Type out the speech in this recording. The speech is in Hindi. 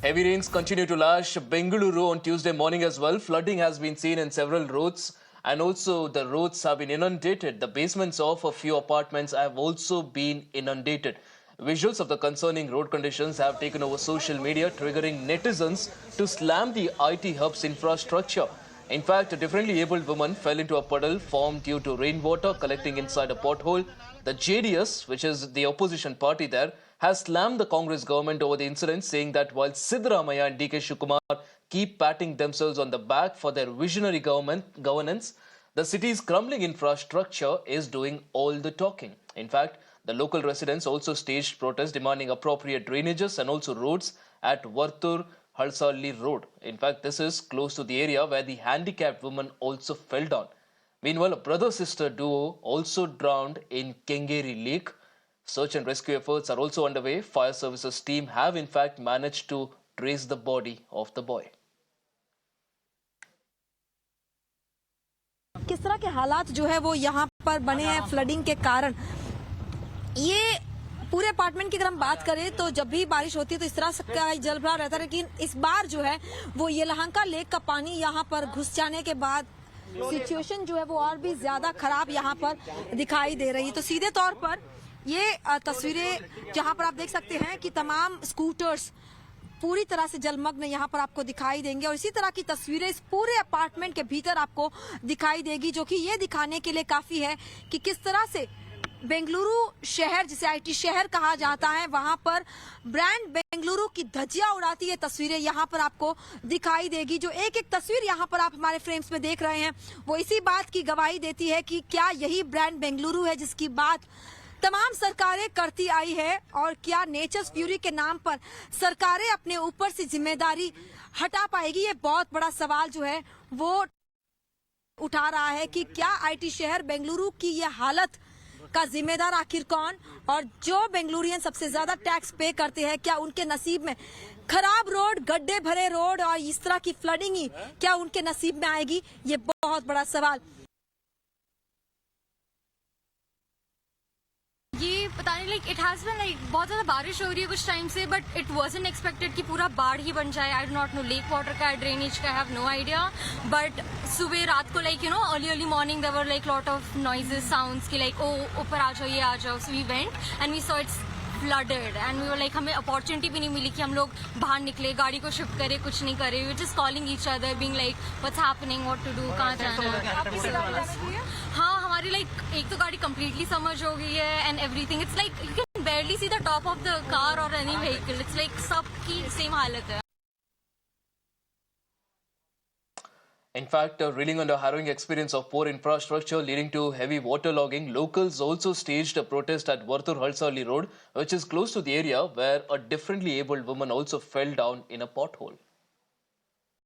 Heavy rains continue to lash Bengaluru on Tuesday morning as well. Flooding has been seen in several roads and also the roads have been inundated. The basements of a few apartments have also been inundated. Visuals of the concerning road conditions have taken over social media, triggering netizens to slam the IT hub's infrastructure. In fact, a differently abled woman fell into a puddle formed due to rainwater collecting inside a pothole. The JDS, which is the opposition party there, has slammed the Congress government over the incident, saying that while Siddaramaiah and DK Shivakumar keep patting themselves on the back for their visionary governance, the city's crumbling infrastructure is doing all the talking. In fact, the local residents also staged protests demanding appropriate drainages and also roads at Vartur Halsalli Road. In fact, this is close to the area where the handicapped woman also fell down. Meanwhile, a brother-sister duo also drowned in Kengeri Lake. Search and rescue efforts are also underway. Fire services team have in fact managed to trace the body of the boy. किस तरह के हालात जो है वो यहाँ पर बने हैं फ्लडिंग के कारण। ये पूरे अपार्टमेंट की अगर हम बात करें तो जब भी बारिश होती है तो इस तरह का जल भरा रहता है, लेकिन इस बार जो है वो येलहंका लेक का पानी यहाँ पर घुस जाने के बाद सिचुएशन जो है वो और भी ज्यादा खराब यहाँ पर दिखाई दे रही है। तो सीधे तौर पर ये तस्वीरें जहाँ पर आप देख सकते हैं कि तमाम स्कूटर्स पूरी तरह से जलमग्न यहाँ पर आपको दिखाई देंगे और इसी तरह की तस्वीरें इस पूरे अपार्टमेंट के भीतर आपको दिखाई देगी, जो कि ये दिखाने के लिए काफी है कि किस तरह से बेंगलुरु शहर, जिसे आईटी शहर कहा जाता है, वहां पर ब्रांड बेंगलुरु की धज्जियां उड़ाती है तस्वीरें यहाँ पर आपको दिखाई देगी। जो एक एक तस्वीर यहाँ पर आप हमारे फ्रेम्स में देख रहे हैं वो इसी बात की गवाही देती है कि क्या यही ब्रांड बेंगलुरु है जिसकी बात तमाम सरकारें करती आई है, और क्या नेचर्स फ्यूरी के नाम पर सरकारें अपने ऊपर से जिम्मेदारी हटा पाएगी। ये बहुत बड़ा सवाल जो है वो उठा रहा है कि क्या आईटी शहर बेंगलुरु की ये हालत का जिम्मेदार आखिर कौन, और जो बेंगलुरियन सबसे ज्यादा टैक्स पे करते हैं क्या उनके नसीब में खराब रोड, गड्ढे भरे रोड और इस तरह की फ्लडिंग ही क्या उनके नसीब में आएगी। ये बहुत बड़ा सवाल। ये पता नहीं, like it has been like बहुत ज्यादा बारिश हो रही है कुछ टाइम से, बट इट वाजंट एक्सपेक्टेड कि पूरा बाढ़ ही बन जाए। I do not know lake water का, ड्रेनेज का, I have no idea. But सुबह रात को like early morning there were like lot of noises, sounds की लाइक ओ ऊपर आ जाओ, ये आ जाओ। So we went and we saw it's flooded and we were like, हमें अपॉर्चुनिटी भी नहीं मिली कि हम लोग बाहर निकले, गाड़ी को शिफ्ट करें, कुछ नहीं करे। We just calling each other being like what's happening, what to do, कहाँ जाना है। हाँ, हमारी लाइक एक तो गाड़ी कम्प्लीटली समर्ज हो गई है and everything. It's like you can barely see the top of the car or any vehicle. It's like सबकी same हालत है। In fact, reeling under harrowing experience of poor infrastructure leading to heavy waterlogging, locals also staged a protest at Vartur Halsalli Road, which is close to the area where a differently abled woman also fell down in a pothole.